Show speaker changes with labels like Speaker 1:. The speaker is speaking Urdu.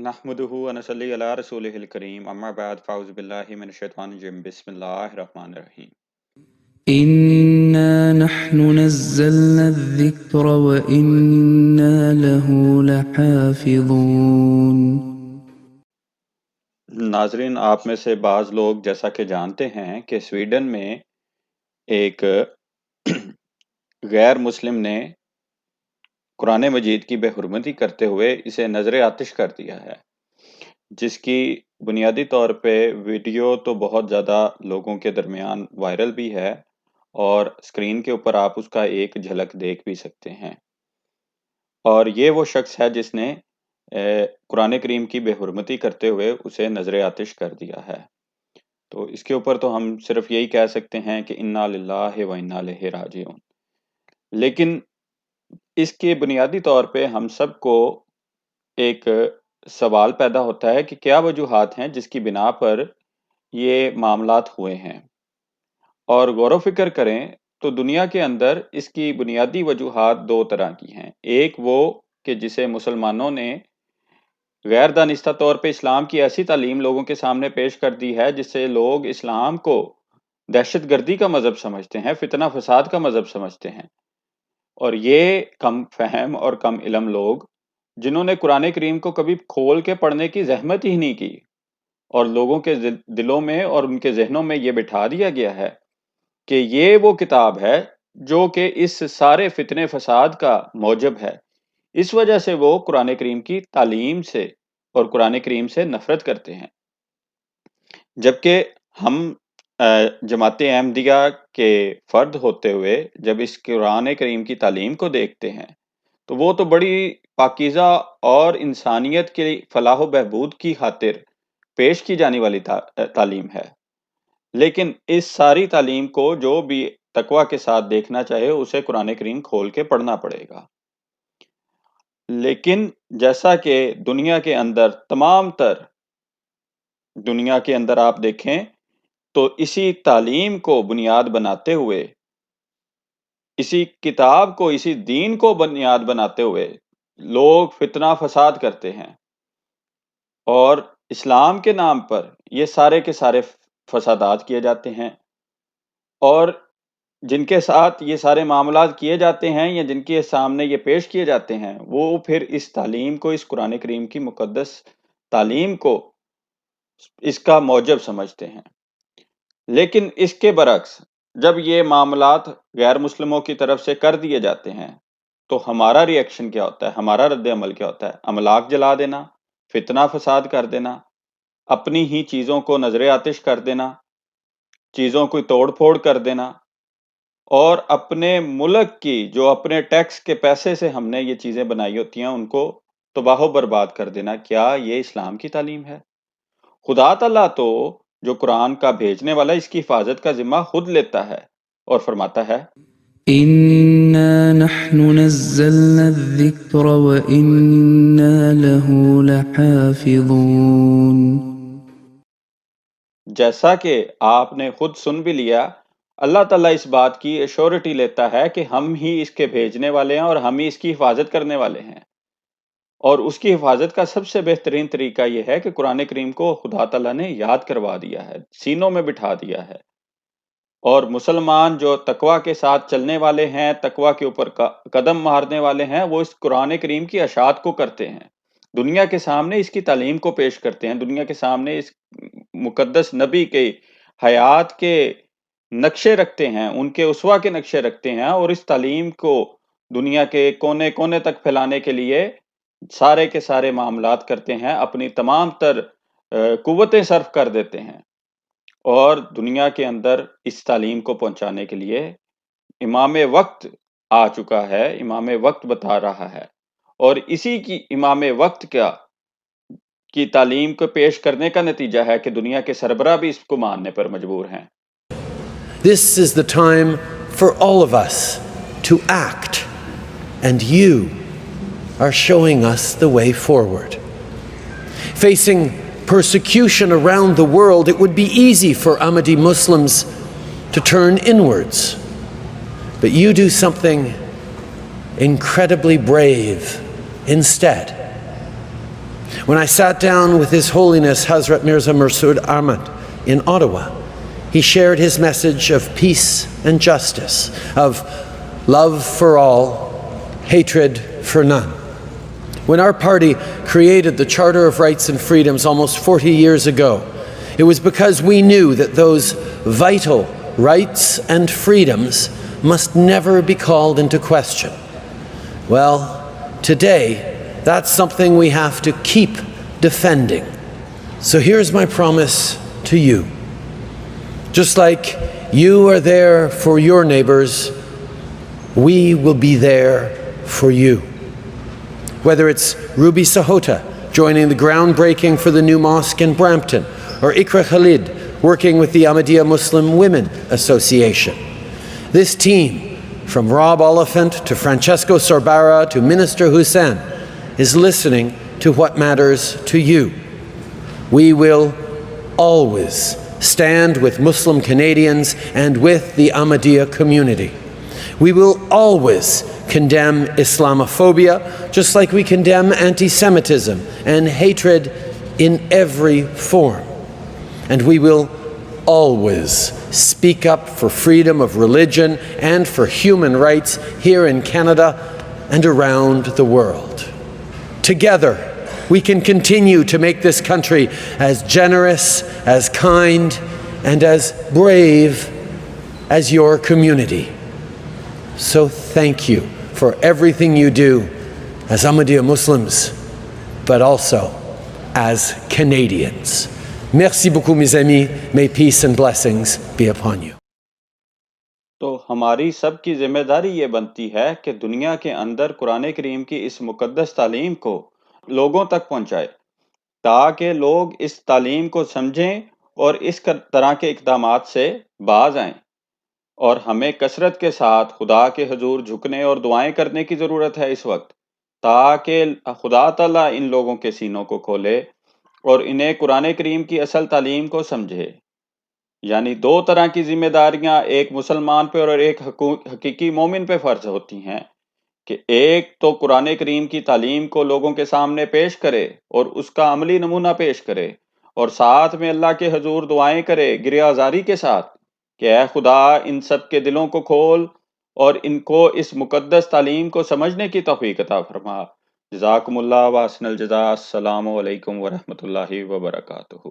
Speaker 1: نحمده ونصلي على رسوله الكريم اما بعد فاعوذ بالله من الشيطان الرجيم بسم الله الرحمن الرحيم
Speaker 2: إنا نحن نزلنا الذكر وإنا له لحافظون۔
Speaker 1: ناظرین، آپ میں سے بعض لوگ جیسا کہ جانتے ہیں کہ سویڈن میں ایک غیر مسلم نے قرآن مجید کی بے حرمتی کرتے ہوئے اسے نظر آتش کر دیا ہے، جس کی بنیادی طور پہ ویڈیو تو بہت زیادہ لوگوں کے درمیان وائرل بھی ہے اور اسکرین کے اوپر آپ اس کا ایک جھلک دیکھ بھی سکتے ہیں۔ اور یہ وہ شخص ہے جس نے قرآن کریم کی بے حرمتی کرتے ہوئے اسے نظر آتش کر دیا ہے۔ تو اس کے اوپر تو ہم صرف یہی کہہ سکتے ہیں کہ انا للہ و انا الیہ راجعون، لیکن اس کے بنیادی طور پہ ہم سب کو ایک سوال پیدا ہوتا ہے کہ کیا وجوہات ہیں جس کی بنا پر یہ معاملات ہوئے ہیں، اور غور و فکر کریں تو دنیا کے اندر اس کی بنیادی وجوہات دو طرح کی ہیں۔ ایک وہ کہ جسے مسلمانوں نے غیر دانستہ طور پہ اسلام کی ایسی تعلیم لوگوں کے سامنے پیش کر دی ہے جس سے لوگ اسلام کو دہشت گردی کا مذہب سمجھتے ہیں، فتنہ فساد کا مذہب سمجھتے ہیں، اور یہ کم فہم اور کم علم لوگ جنہوں نے قرآن کریم کو کبھی کھول کے پڑھنے کی زحمت ہی نہیں کی، اور لوگوں کے دلوں میں اور ان کے ذہنوں میں یہ بٹھا دیا گیا ہے کہ یہ وہ کتاب ہے جو کہ اس سارے فتنے فساد کا موجب ہے، اس وجہ سے وہ قرآن کریم کی تعلیم سے اور قرآن کریم سے نفرت کرتے ہیں۔ جبکہ ہم جماعت احمدیہ کے فرد ہوتے ہوئے جب اس قرآن کریم کی تعلیم کو دیکھتے ہیں تو وہ تو بڑی پاکیزہ اور انسانیت کی فلاح و بہبود کی خاطر پیش کی جانے والی تعلیم ہے، لیکن اس ساری تعلیم کو جو بھی تقوی کے ساتھ دیکھنا چاہے اسے قرآن کریم کھول کے پڑھنا پڑے گا۔ لیکن جیسا کہ دنیا کے اندر آپ دیکھیں تو اسی تعلیم کو بنیاد بناتے ہوئے، اسی کتاب کو، اسی دین کو بنیاد بناتے ہوئے لوگ فتنہ فساد کرتے ہیں، اور اسلام کے نام پر یہ سارے کے سارے فسادات کیے جاتے ہیں، اور جن کے ساتھ یہ سارے معاملات کیے جاتے ہیں یا جن کے سامنے یہ پیش کیے جاتے ہیں وہ پھر اس تعلیم کو، اس قرآن کریم کی مقدس تعلیم کو اس کا موجب سمجھتے ہیں۔ لیکن اس کے برعکس جب یہ معاملات غیر مسلموں کی طرف سے کر دیے جاتے ہیں تو ہمارا ری ایکشن کیا ہوتا ہے، ہمارا رد عمل کیا ہوتا ہے؟ املاک جلا دینا، فتنہ فساد کر دینا، اپنی ہی چیزوں کو نظر آتش کر دینا، چیزوں کو توڑ پھوڑ کر دینا، اور اپنے ملک کی جو اپنے ٹیکس کے پیسے سے ہم نے یہ چیزیں بنائی ہوتی ہیں ان کو تباہ و برباد کر دینا۔ کیا یہ اسلام کی تعلیم ہے؟ خدا تعالیٰ تو جو قرآن کا بھیجنے والا اس کی حفاظت کا ذمہ خود لیتا ہے اور فرماتا ہے
Speaker 2: إنا نحن نزلنا الذكر وإنا له لحافظون۔
Speaker 1: جیسا کہ آپ نے خود سن بھی لیا، اللہ تعالیٰ اس بات کی ایشورٹی لیتا ہے کہ ہم ہی اس کے بھیجنے والے ہیں اور ہم ہی اس کی حفاظت کرنے والے ہیں، اور اس کی حفاظت کا سب سے بہترین طریقہ یہ ہے کہ قرآن کریم کو خدا تعالیٰ نے یاد کروا دیا ہے، سینوں میں بٹھا دیا ہے، اور مسلمان جو تقوی کے ساتھ چلنے والے ہیں، تقوی کے اوپر قدم مارنے والے ہیں، وہ اس قرآن کریم کی اشاعت کو کرتے ہیں، دنیا کے سامنے اس کی تعلیم کو پیش کرتے ہیں، دنیا کے سامنے اس مقدس نبی کے حیات کے نقشے رکھتے ہیں، ان کے اسوہ کے نقشے رکھتے ہیں، اور اس تعلیم کو دنیا کے کونے کونے تک پھیلانے کے لیے سارے کے سارے معاملات کرتے ہیں، اپنی تمام تر قوتیں صرف کر دیتے ہیں، اور دنیا کے اندر اس تعلیم کو پہنچانے کے لیے امام وقت آ چکا ہے، امام وقت بتا رہا ہے، اور اسی کی امام وقت کی تعلیم کو پیش کرنے کا نتیجہ ہے کہ دنیا کے سربراہ بھی اس کو ماننے پر مجبور ہیں۔
Speaker 3: This is the time for all of us to act, and you are showing us the way forward. Facing persecution around the world, it would be easy for Ahmadi Muslims to turn inwards. But you do something incredibly brave instead. When I sat down with His Holiness Hazrat Mirza Masroor Ahmad in Ottawa, he shared his message of peace and justice, of love for all, hatred for none. When our party created the Charter of Rights and Freedoms almost 40 years ago, it was because we knew that those vital rights and freedoms must never be called into question. Well, today, that's something we have to keep defending. So here's my promise to you. Just like you are there for your neighbors, we will be there for you. Whether it's Ruby Sahota joining the groundbreaking for the new mosque in Brampton, or Ikra Khalid working with the Ahmadiyya Muslim Women Association. This team, from Rob Oliphant to Francesco Sorbara to Minister Hussain, is listening to what matters to you. We will always stand with Muslim Canadians and with the Ahmadiyya community. We will always condemn Islamophobia, just like we condemn anti-Semitism and hatred in every form. And we will always speak up for freedom of religion and for human rights here in Canada and around the world. Together, we can continue to make this country as generous, as kind, and as brave as your community. So thank you for everything you do as Ahmadiyya Muslims, but also as Canadians. Merci beaucoup, mes amis. May peace and blessings be upon you.
Speaker 1: تو ہماری سب کی ذمہ داری یہ بنتی ہے کہ دنیا کے اندر قرآن کریم کی اس مقدس تعلیم کو لوگوں تک پہنچائے، تاکہ لوگ اس تعلیم کو سمجھیں اور اس طرح کے اقدامات سے باز آئیں. اور ہمیں کثرت کے ساتھ خدا کے حضور جھکنے اور دعائیں کرنے کی ضرورت ہے اس وقت، تاکہ خدا تعالیٰ ان لوگوں کے سینوں کو کھولے اور انہیں قرآن کریم کی اصل تعلیم کو سمجھے. یعنی دو طرح کی ذمہ داریاں ایک مسلمان پہ اور ایک حقیقی مومن پہ فرض ہوتی ہیں، کہ ایک تو قرآن کریم کی تعلیم کو لوگوں کے سامنے پیش کرے اور اس کا عملی نمونہ پیش کرے، اور ساتھ میں اللہ کے حضور دعائیں کرے گریہ آزاری کے ساتھ کہ اے خدا ان سب کے دلوں کو کھول اور ان کو اس مقدس تعلیم کو سمجھنے کی توفیق عطا فرما. جزاکم اللہ واسن الجزا. السلام علیکم ورحمۃ اللہ وبرکاتہ.